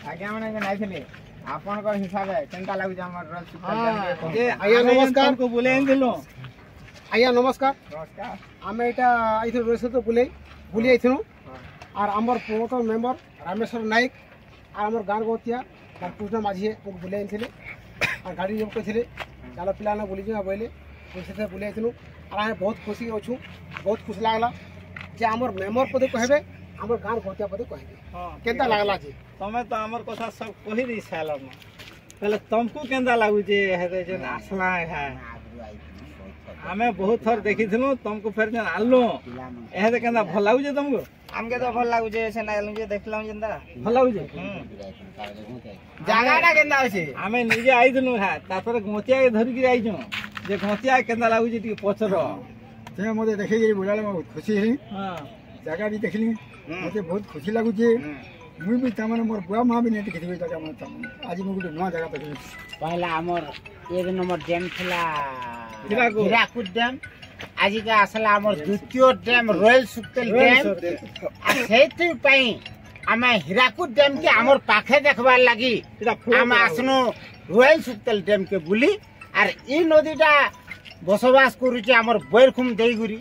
आज्ञा माने नाइथिले आपनकर हिसाबे केनता लागु हमर रस आया नमस्कार को बोले दिलो आया नमस्कार नमस्कार आमे एटा आइथो रस तो बुली आइथनु और हमर प्रमोटर मेंबर रामेश्वर नायक और हमर गांव गोतिया कृष्ण माझी को बुले आइथिले और गाड़ी जब कथिले चलो पिला ना बुली जा बोले से बुले आइथनु और आमे बहुत खुशी अछु बहुत खुश लागला जे हमर मेंबर पदे कहबे हमर गांव गोतिया पदे कहबे केनता लागला जी तमे तो हमर कथा सब कहि दी साल में पहले तुमको केनता लागु जे हेरे जे आसला है हमें बहुत थर देखी थनु तुमको फिर जन आलो एहे केनता भल लागु जे तुमको हमके तो भल लागु जे से नाइलु जे देखलौ जेंदा भल लागु जे जागाडा केनता होछि हमें निजे आइदनु है तापर गोतिया के धरि के आइजो जे गोतिया केनता लागु जे टी पछर ते मते देखै जे बुलाले बहुत खुशी हई हां जगह भी देखली मते बहुत खुशी लागु जे मुई भी तमन मोर बुआ मां भी नहीं देखि जगह मन आज मु गुटे नवा जगह देखली पहला हमर एक नंबर डैम थिला हीराकुद डैम आज का असला हमर द्वितीय डैम रॉयल सुक्तेल डैम आ सेति पई आमे हीराकुद डैम के हमर पाखे देखबार लागि हम आसनो रॉयल सुक्तेल डैम के बुली आर ई नदीटा बसवास करूचे हमर बैरखुम देईगुरी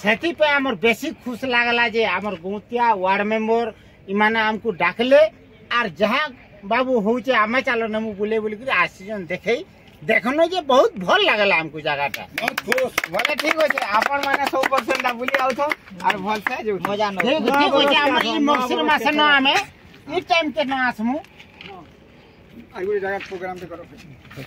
सेति पे हमर बेसी खुश लागला जे हमर गोतिया वार्ड मेंबर इमाने हमको डाकले आर जहां बाबू होचे आमे चलो नमु बुले बुली के आसीजन देखै देखनो जे बहुत भल लागला हमको जगहटा बहुत खुश बोले ठीक होचे आपन माने 100% बुली आउथो आर भल से जो मजा न ठीक होचे हमर ई मक्सिर मासे न आमे ई टाइम के न आसमु आइ गुटे जगह प्रोग्राम ते करो